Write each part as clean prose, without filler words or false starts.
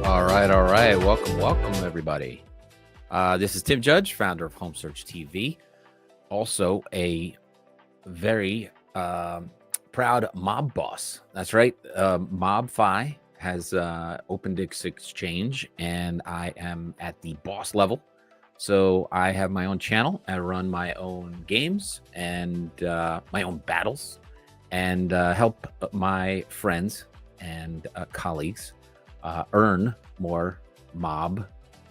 All right. Welcome, everybody. This is Tim Judge, founder of Home Search TV. Also a very proud mob boss. That's right. MOBfi has opened its exchange, and I am at the boss level. So I have my own channel. I run my own games and my own battles, and help my friends and colleagues earn more mob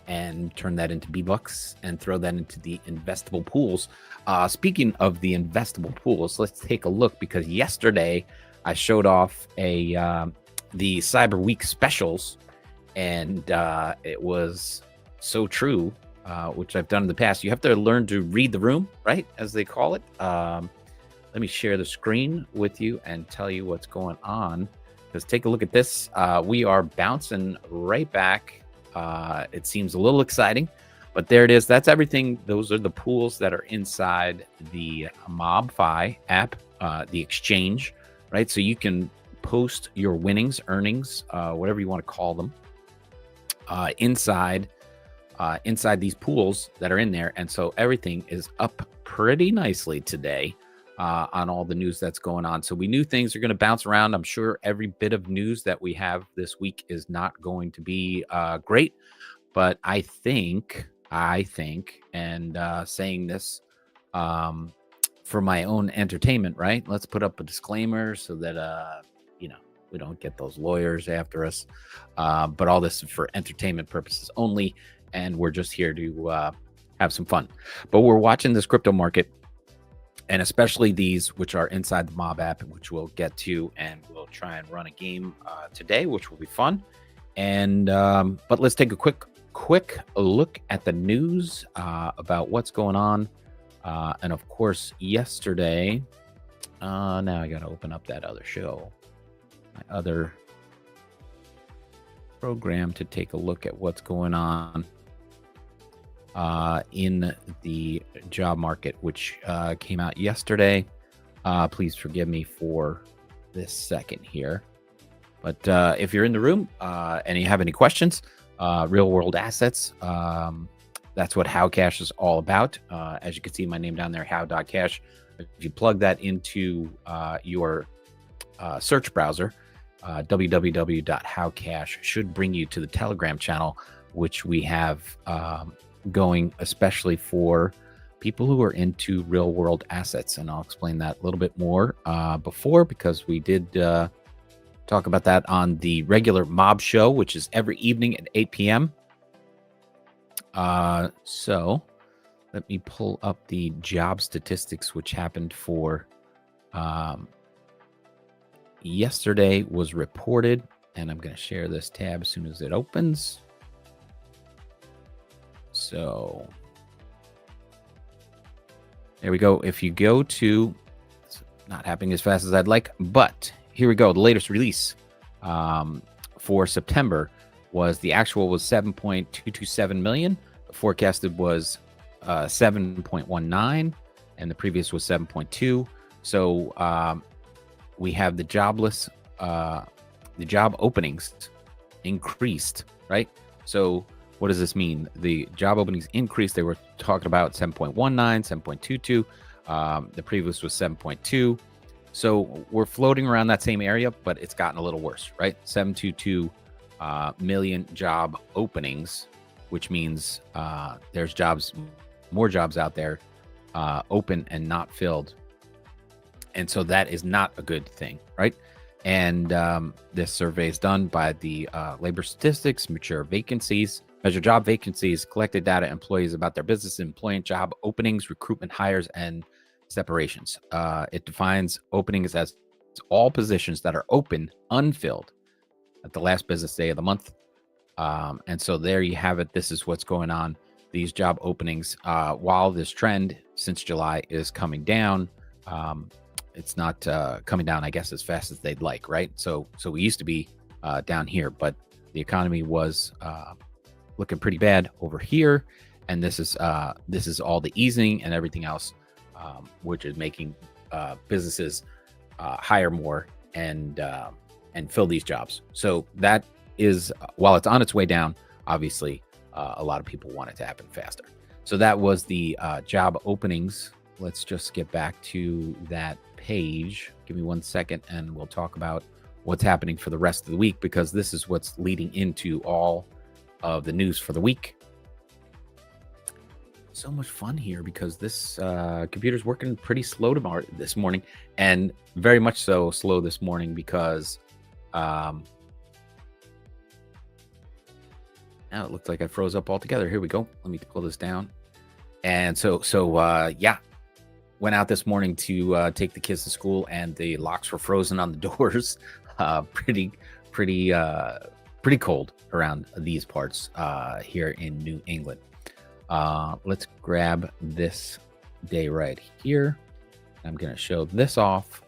and turn that into B-Bucks and throw that into the investable pools. Speaking of the investable pools, let's take a look, because yesterday I showed off the Cyber Week specials, and it was so true, which I've done in the past. You have to learn to read the room, right, as they call it. Let me share the screen with you and tell you what's going on. Because take a look at this. We are bouncing right back. It seems a little exciting, but there it is. That's everything. Those are the pools that are inside the MOBfi app, the exchange, right? So you can post your winnings, earnings, whatever you want to call them, inside these pools that are in there. And so everything is up pretty nicely today. On all the news that's going on. So we knew things are going to bounce around. I'm sure every bit of news that we have this week is not going to be great, but I think, and saying this for my own entertainment, right? Let's put up a disclaimer so that, we don't get those lawyers after us. But all this is for entertainment purposes only. And we're just here to have some fun. But we're watching this crypto market, and especially these which are inside the Mob app, which we'll get to, and we'll try and run a game today, which will be fun. And but let's take a quick look at the news about what's going on. And of course, yesterday, now I got to open up that other show, my other program, to take a look at what's going on in the job market, which came out yesterday. Please forgive me for this second here. But if you're in the room and you have any questions, real world assets, that's what HOW.cash is all about. As you can see my name down there, how.cash. If you plug that into your search browser, www.howcash should bring you to the Telegram channel, which we have going especially for people who are into real world assets. And I'll explain that a little bit more before, because we did talk about that on the regular mob show, which is every evening at 8 p.m. So let me pull up the job statistics, which happened for yesterday, was reported. And I'm going to share this tab as soon as it opens. So there we go. If you go to, it's not happening as fast as I'd like, but here we go. The latest release for September was, the actual was 7.227 million. The forecasted was 7.19, and the previous was 7.2. So we have the jobless, the job openings increased, right? So what does this mean? The job openings increased. They were talking about 7.19, 7.22. The previous was 7.2. So we're floating around that same area, but it's gotten a little worse, right? 722 million job openings, which means there's more jobs out there open and not filled. And so that is not a good thing, right? And this survey is done by the labor statistics, measure job vacancies, collected data employees about their business, employment, job openings, recruitment, hires, and separations. It defines openings as all positions that are open, unfilled at the last business day of the month. And so there you have it. This is what's going on. These job openings, while this trend since July is coming down, it's not coming down, I guess, as fast as they'd like, right? So we used to be down here, but the economy was looking pretty bad over here, and this is all the easing and everything else, which is making businesses hire more and fill these jobs. So that is, while it's on its way down, obviously a lot of people want it to happen faster. So that was the job openings. Let's just get back to that page. Give me 1 second and we'll talk about what's happening for the rest of the week, because this is what's leading into all of the news for the week. So much fun here because this computer's working pretty slow this morning, and very much so slow this morning because now it looks like I froze up altogether. Here we go. Let me pull this down. And so yeah, went out this morning to take the kids to school, and the locks were frozen on the doors. Pretty cold around these parts here in New England. Let's grab this day right here. I'm going to show this off.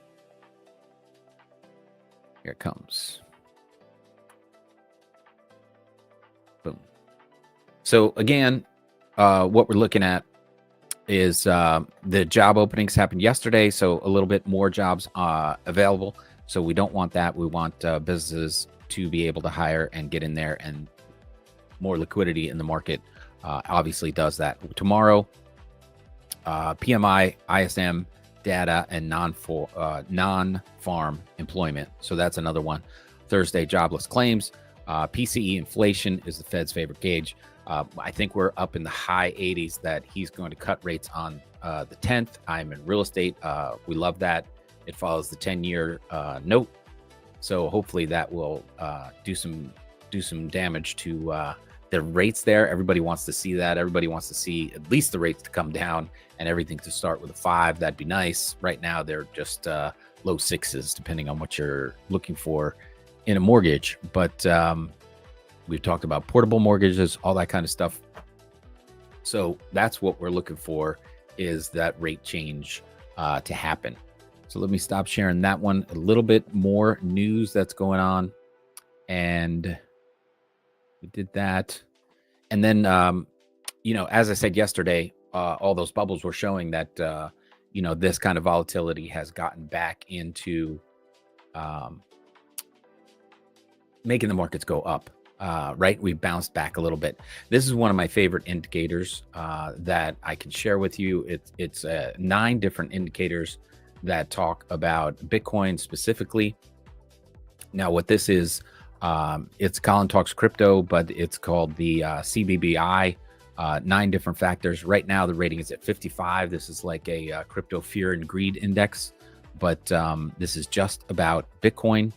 Here it comes. Boom. So again, what we're looking at is the job openings happened yesterday. So a little bit more jobs available. So we don't want that. We want businesses to be able to hire and get in there, and more liquidity in the market obviously does that. Tomorrow, PMI, ISM data, and non-farm employment. So that's another one. Thursday, jobless claims. PCE inflation is the Fed's favorite gauge. I think we're up in the high 80s that he's going to cut rates on the 10th. I'm in real estate. We love that. It follows the 10-year note. So hopefully that will do some damage to the rates there. Everybody wants to see that. Everybody wants to see at least the rates to come down and everything to start with a 5. That'd be nice. Right now, they're just low 6s, depending on what you're looking for in a mortgage. But we've talked about portable mortgages, all that kind of stuff. So that's what we're looking for, is that rate change to happen. So let me stop sharing that one. A little bit more news that's going on. And we did that. And then, as I said yesterday, all those bubbles were showing that, this kind of volatility has gotten back into making the markets go up, right? We bounced back a little bit. This is one of my favorite indicators that I can share with you. It's 9 different indicators that talk about Bitcoin specifically. Now, what this is, it's Colin Talks Crypto, but it's called the CBBI, 9 different factors. Right now, the rating is at 55. This is like a crypto fear and greed index, but this is just about Bitcoin.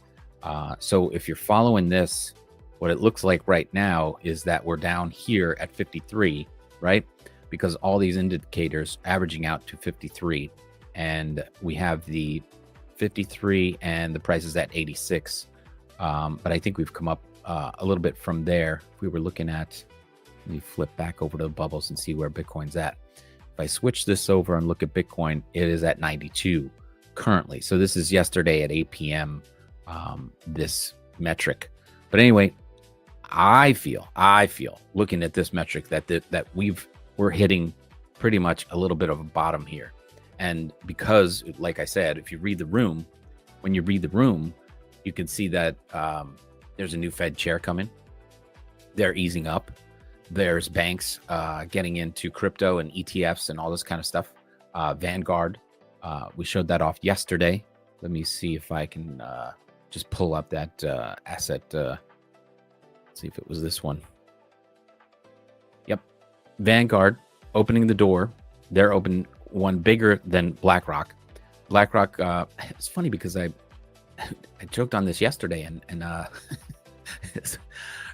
So if you're following this, what it looks like right now is that we're down here at 53, right? Because all these indicators averaging out to 53. And we have the 53 and the price is at 86. But I think we've come up a little bit from there. If we were looking at, let me flip back over to the bubbles and see where Bitcoin's at. If I switch this over and look at Bitcoin, it is at 92 currently. So this is yesterday at 8 p.m. This metric. But anyway, I feel looking at this metric that we're hitting pretty much a little bit of a bottom here. And because, like I said, if you read the room, when you read the room, you can see that there's a new Fed chair coming. They're easing up. There's banks getting into crypto and ETFs and all this kind of stuff. Vanguard, we showed that off yesterday. Let me see if I can just pull up that asset. Let's see if it was this one. Yep. Vanguard opening the door. They're open one bigger than BlackRock. BlackRock, it's funny because I joked on this yesterday and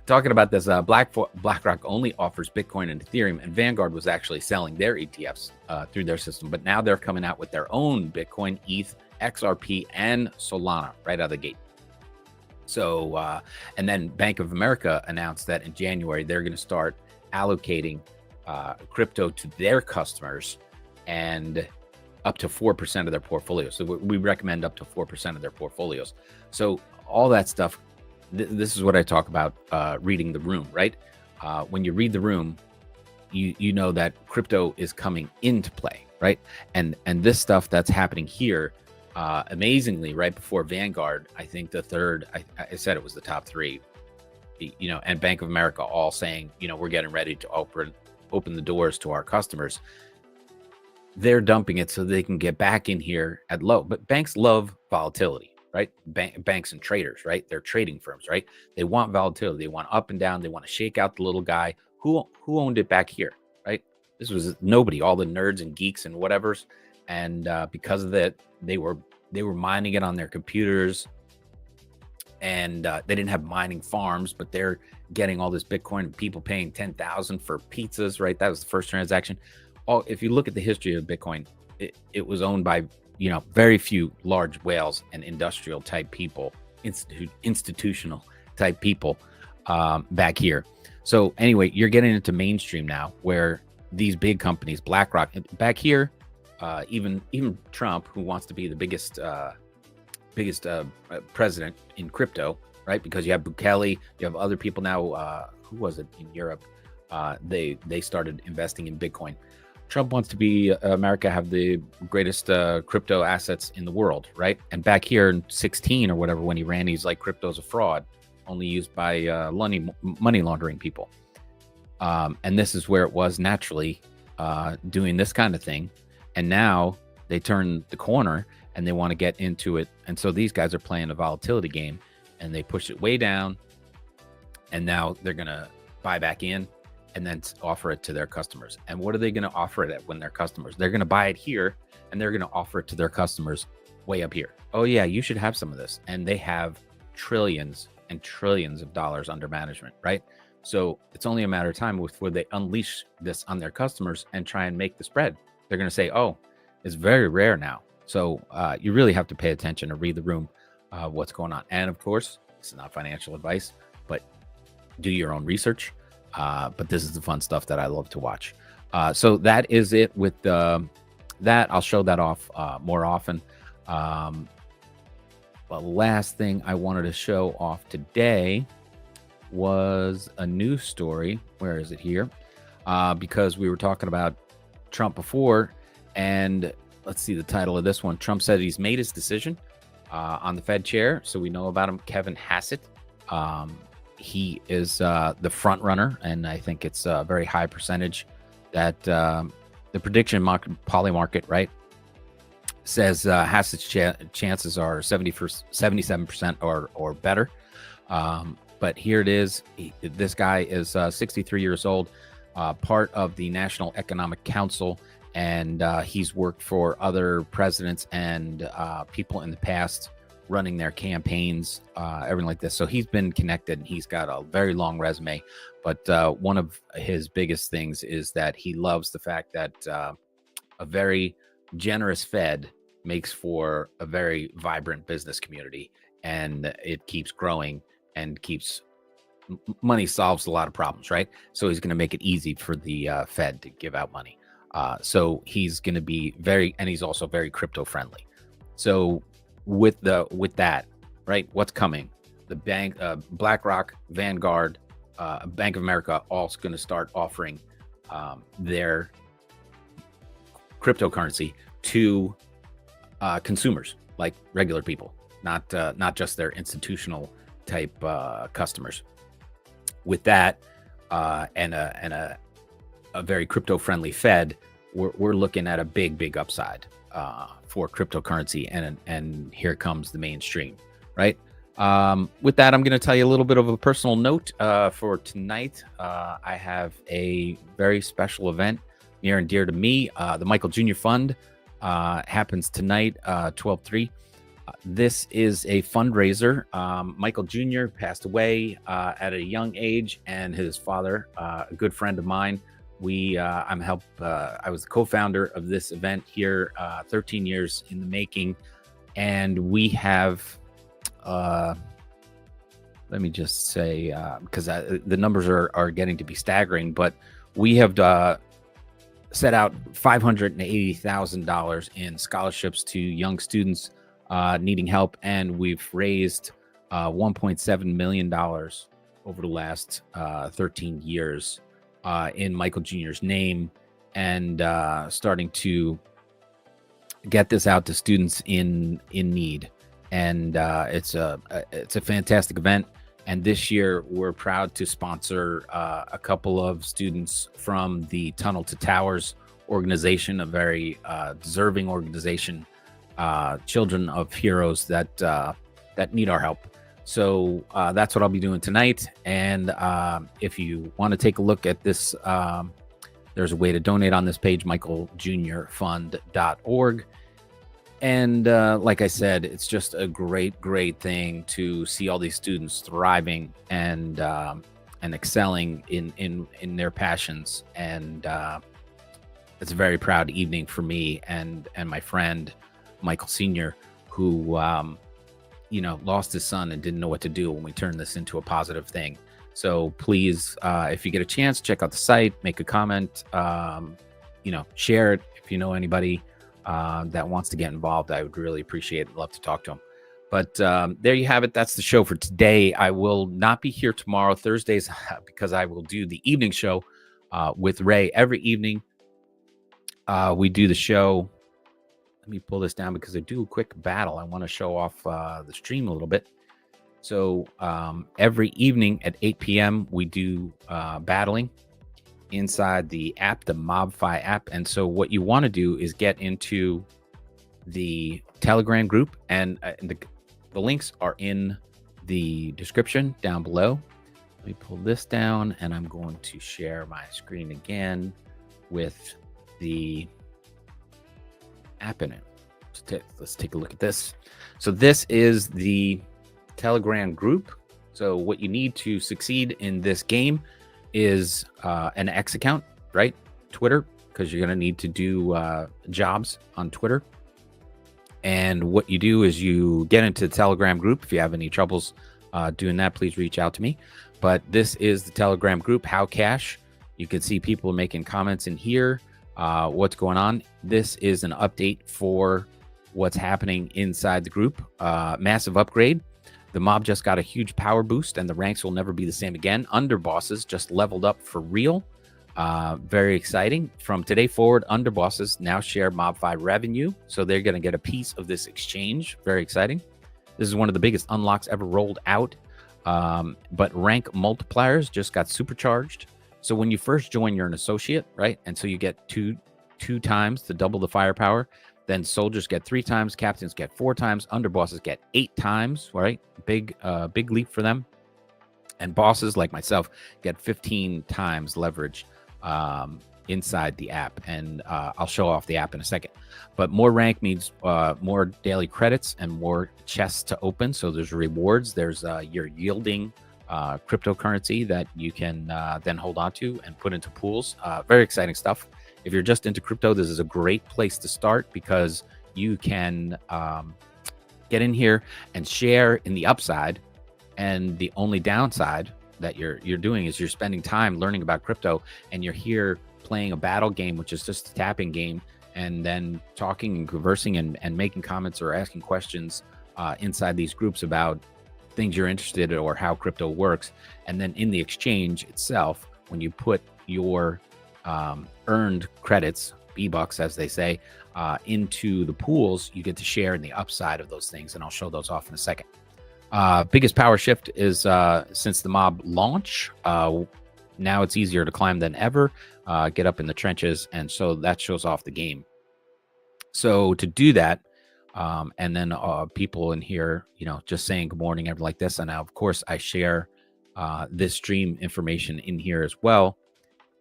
talking about this, BlackRock only offers Bitcoin and Ethereum, and Vanguard was actually selling their ETFs through their system, but now they're coming out with their own Bitcoin, ETH, XRP, and Solana right out of the gate. So, and then Bank of America announced that in January, they're going to start allocating crypto to their customers and up to 4% of their portfolios. So we recommend up to 4% of their portfolios. So all that stuff, this is what I talk about reading the room, right? When you read the room, you know that crypto is coming into play, right? And this stuff that's happening here, amazingly, right before Vanguard, I think the third, I said it was the top 3. and Bank of America all saying, we're getting ready to open the doors to our customers. They're dumping it so they can get back in here at low. But banks love volatility, right? Banks and traders, right? They're trading firms, right? They want volatility. They want up and down. They want to shake out the little guy. Who owned it back here, right? This was nobody, all the nerds and geeks and whatevers. And because of that, they were mining it on their computers. And they didn't have mining farms, but they're getting all this Bitcoin and people paying $10,000 for pizzas, right? That was the first transaction. If you look at the history of Bitcoin, it was owned by, very few large whales and industrial type people, institutional type people back here. So anyway, you're getting into mainstream now where these big companies, BlackRock, back here, even Trump, who wants to be the biggest president in crypto, right? Because you have Bukele, you have other people now. Who was it in Europe? They started investing in Bitcoin. Trump wants to be America have the greatest crypto assets in the world, right? And back here in 16 or whatever, when he ran, he's like, crypto's a fraud, only used by money laundering people. And this is where it was naturally doing this kind of thing. And now they turn the corner and they want to get into it. And so these guys are playing a volatility game and they push it way down. And now they're going to buy back in and then offer it to their customers. And what are they going to offer it at when their customers? They're going to buy it here and they're going to offer it to their customers way up here. Oh yeah, you should have some of this. And they have trillions and trillions of dollars under management, right? So it's only a matter of time before they unleash this on their customers and try and make the spread. They're going to say, oh, it's very rare now. So you really have to pay attention and read the room, what's going on. And of course, this is not financial advice, but do your own research. But this is the fun stuff that I love to watch. So that is it with that. I'll show that off more often. The last thing I wanted to show off today was a news story. Where is it here? Because we were talking about Trump before, and let's see the title of this one. Trump said he's made his decision on the Fed chair. So we know about him, Kevin Hassett. He is the front runner, and I think it's a very high percentage that the prediction poly market, right, says Hassett's chances are 77% or better. But here it is. This guy is 63 years old, part of the National Economic Council, and he's worked for other presidents and people in the past running their campaigns, everything like this. So he's been connected and he's got a very long resume. But one of his biggest things is that he loves the fact that a very generous Fed makes for a very vibrant business community, and it keeps growing and keeps money solves a lot of problems, right? So he's going to make it easy for the Fed to give out money. So he's going to be and he's also very crypto friendly. So with that, right, what's coming? The bank, BlackRock, Vanguard, Bank of America, all going to start offering their cryptocurrency to consumers, like regular people, not just their institutional type customers. With that, and a very crypto friendly Fed, we're looking at a big upside for cryptocurrency, and here comes the mainstream, right? With that, I'm going to tell you a little bit of a personal note for tonight. I have a very special event near and dear to me. The Michael Jr. Fund happens tonight, 12/3. This is a fundraiser. Michael Jr. passed away at a young age, and his father, a good friend of mine, I was the co-founder of this event here, 13 years in the making, and we have, let me just say, because the numbers are getting to be staggering, but we have set out $580,000 in scholarships to young students needing help, and we've raised $1.7 million over the last 13 years in Michael Jr.'s name, and starting to get this out to students in need. And it's a fantastic event, And this year, we're proud to sponsor a couple of students from the Tunnel to Towers organization, a very deserving organization, children of heroes that need our help. So that's what I'll be doing tonight. And if you want to take a look at this, there's a way to donate on this page, michaeljrfund.org. And like I said, it's just a great thing to see all these students thriving and excelling in their passions. And it's a very proud evening for me and my friend Michael Sr., who lost his son and didn't know what to do when we turned this into a positive thing. So please, if you get a chance, check out the site, make a comment, share it if you know anybody that wants to get involved. I would really appreciate it. Love to talk to them. But there you have it. That's the show for today. I will not be here tomorrow, Thursdays, because I will do the evening show with Ray every evening. We do the show. Let me pull this down because I do a quick battle. I want to show off the stream a little bit. So every evening at 8 p.m., we do battling inside the app, the MOBfi app. And so what you want to do is get into the Telegram group, and the links are in the description down below. Let me pull this down, and I'm going to share my screen again with the app in it. Let's take a look at this. So this is the Telegram group. So what you need to succeed in this game is an X account, right? Twitter, because you're going to need to do jobs on Twitter. And what you do is you get into the Telegram group. If you have any troubles doing that, please reach out to me. But this is the Telegram group, HOW.cash. You can see people making comments in here. What's going on? This is an update for what's happening inside the group. Massive upgrade. The mob just got a huge power boost, and the ranks will never be the same again. Underbosses just leveled up for real. Very exciting. From today forward, underbosses now share MOBfi revenue, so they're going to get a piece of this exchange. Very exciting. This is one of the biggest unlocks ever rolled out. But rank multipliers just got supercharged. So when you first join, you're an associate, right? And so you get two times to double the firepower. Then soldiers get 3 times, captains get 4 times, underbosses get 8 times, right? Big leap for them. And bosses like myself get 15 times leverage inside the app. And I'll show off the app in a second. But more rank means more daily credits and more chests to open. So there's rewards. There's your yielding cryptocurrency that you can then hold on to and put into pools. Very exciting stuff. If you're just into crypto, this is a great place to start because you can get in here and share in the upside. And the only downside that you're doing is you're spending time learning about crypto, and you're here playing a battle game, which is just a tapping game, and then talking and conversing and making comments or asking questions inside these groups about things you're interested in or how crypto works. And then in the exchange itself, when you put your earned credits, B-bucks as they say, into the pools, you get to share in the upside of those things, and I'll show those off in a second. Biggest power shift is since the mob launch, now it's easier to climb than ever, get up in the trenches, and so that shows off the game. So to do that, and then people in here, just saying good morning, everything like this, and now of course I share this stream information in here as well.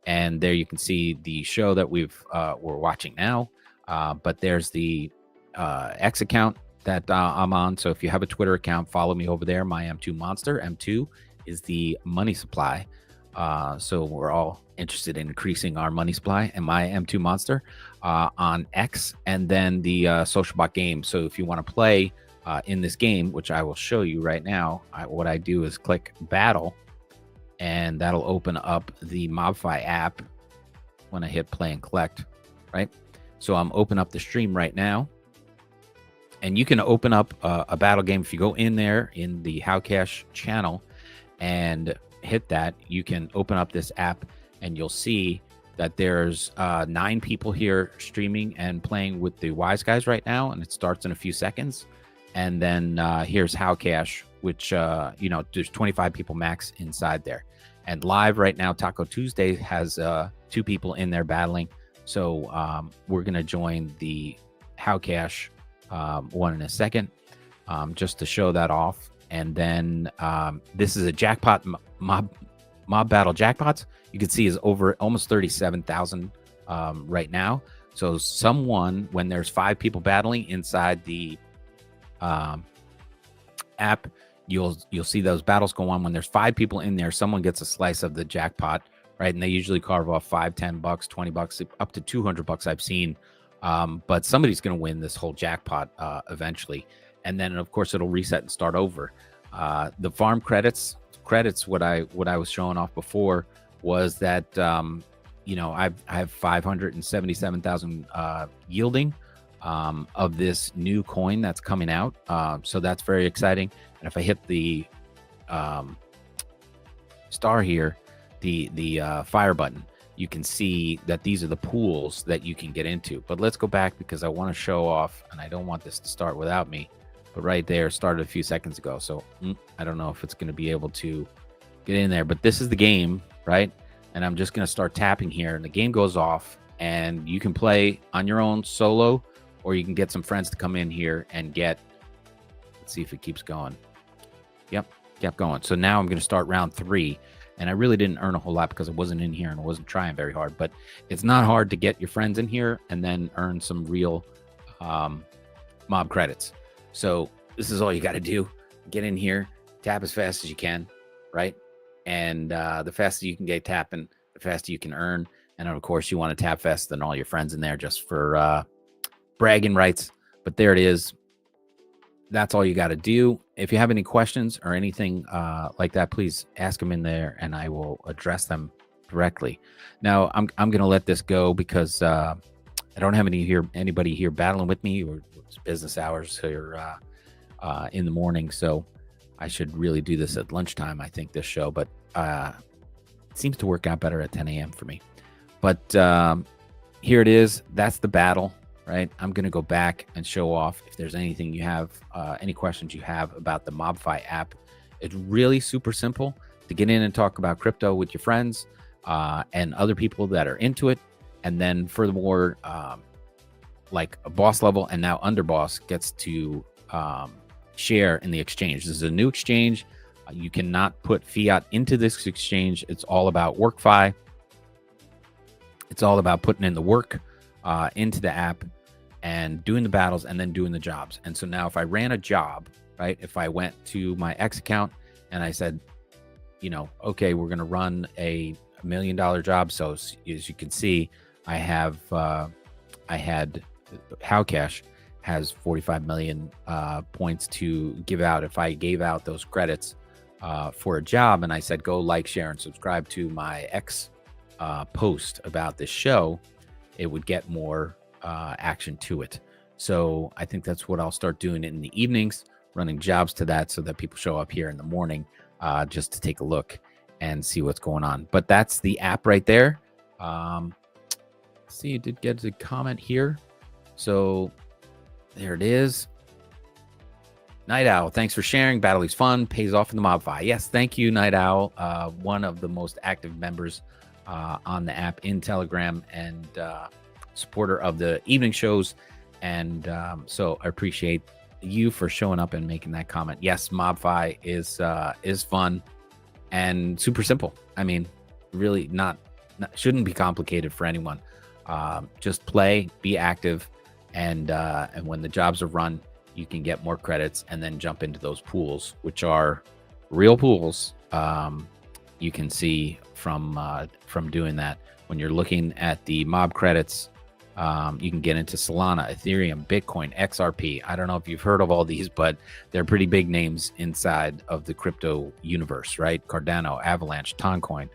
And there you can see the show that we're watching now. But there's the X account that I'm on. So if you have a Twitter account, follow me over there. My M2 Monster. M2 is the money supply. So we're all interested in increasing our money supply. And my M2 Monster on X, and then the social bot game. So if you want to play in this game, which I will show you right now, what I do is click battle. And that'll open up the MOBfi app when I hit play and collect, right? So I'm open up the stream right now. And you can open up a battle game. If you go in there in the HOW.cash channel and hit that, you can open up this app, and you'll see that there's 9 people here streaming and playing with the wise guys right now. And it starts in a few seconds. And then here's HOW.cash, which, there's 25 people max inside there. And live right now, Taco Tuesday has 2 people in there battling. So we're going to join the HOW.cash one in a second, just to show that off. And then this is a jackpot mob battle jackpots. You can see is over almost 37,000 right now. So someone, when there's 5 people battling inside the app, you'll see those battles go on. When there's 5 people in there, someone gets a slice of the jackpot, right? And they usually carve off $5, $10, $20, up to $200 I've seen. But somebody's going to win this whole jackpot eventually. And then of course it'll reset and start over. The farm credits, what I was showing off before was that I have 577,000 yielding of this new coin that's coming out. So that's very exciting. And if I hit the star here, the fire button, you can see that these are the pools that you can get into. But let's go back because I want to show off, and I don't want this to start without me. But right there started a few seconds ago. So I don't know if it's going to be able to get in there. But this is the game, right? And I'm just going to start tapping here, and the game goes off, and you can play on your own solo, or you can get some friends to come in here and get. Let's see if it keeps going. Yep, kept going. So now I'm going to start round 3. And I really didn't earn a whole lot because I wasn't in here and I wasn't trying very hard. But it's not hard to get your friends in here and then earn some real mob credits. So this is all you got to do. Get in here, tap as fast as you can, right? And the faster you can get tapping, the faster you can earn. And of course, you want to tap faster than all your friends in there just for bragging rights. But there it is. That's all you got to do. If you have any questions or anything like that, please ask them in there and I will address them directly. Now, I'm going to let this go because I don't have anybody here battling with me, or it's business hours here in the morning. So I should really do this at lunchtime, I think, this show. But it seems to work out better at 10 a.m. for me. But here it is. That's the battle. Right, I'm going to go back and show off if there's anything you have, any questions you have about the MOBfi app. It's really super simple to get in and talk about crypto with your friends and other people that are into it. And then furthermore, like a boss level and now underboss gets to share in the exchange. This is a new exchange. You cannot put fiat into this exchange. It's all about WorkFi. It's all about putting in the work into the app and doing the battles and then doing the jobs. And so now if I ran a job, right, if I went to my X account and I said, okay, we're going to run a $1 million job. So as you can see, I had HOW.cash has 45 million points to give out. If I gave out those credits for a job and I said, go like, share, and subscribe to my X post about this show, it would get more action to it. So I think that's what I'll start doing in the evenings, running jobs to that so that people show up here in the morning just to take a look and see what's going on. But that's the app right there. See, you did get a comment here. So there it is. Night Owl, thanks for sharing. Battling's fun, pays off in the MOBfi. Yes, thank you, Night Owl. One of the most active members on the app in Telegram and supporter of the evening shows. And so I appreciate you for showing up and making that comment. Yes, MOBfi is fun and super simple. I mean, really not shouldn't be complicated for anyone. Just play, be active, and when the jobs are run, you can get more credits and then jump into those pools, which are real pools. You can see from doing that. When you're looking at the mob credits, you can get into Solana, Ethereum, Bitcoin, XRP. I don't know if you've heard of all these, but they're pretty big names inside of the crypto universe, right? Cardano, Avalanche, Toncoin,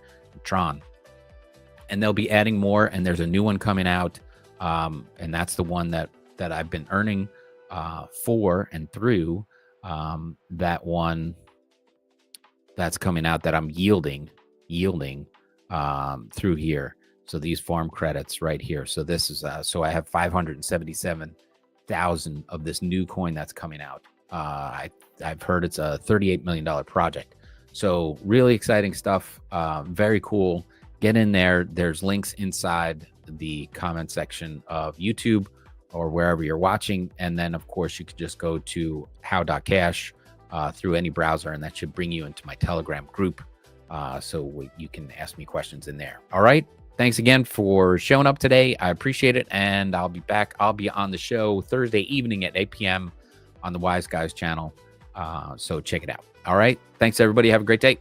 Tron. And they'll be adding more, and there's a new one coming out, and that's the one that I've been earning for and through. That one that's coming out that I'm yielding through here. So these farm credits right here. So this is so I have 577,000 of this new coin that's coming out. I've heard it's a $38 million project. So really exciting stuff. Very cool. Get in there. There's links inside the comment section of YouTube or wherever you're watching. And then, of course, you could just go to how.cash through any browser, and that should bring you into my Telegram group. So you can ask me questions in there. All right. Thanks again for showing up today. I appreciate it. And I'll be back. I'll be on the show Thursday evening at 8 p.m. on the Wise Guys channel. So check it out. All right. Thanks, everybody. Have a great day.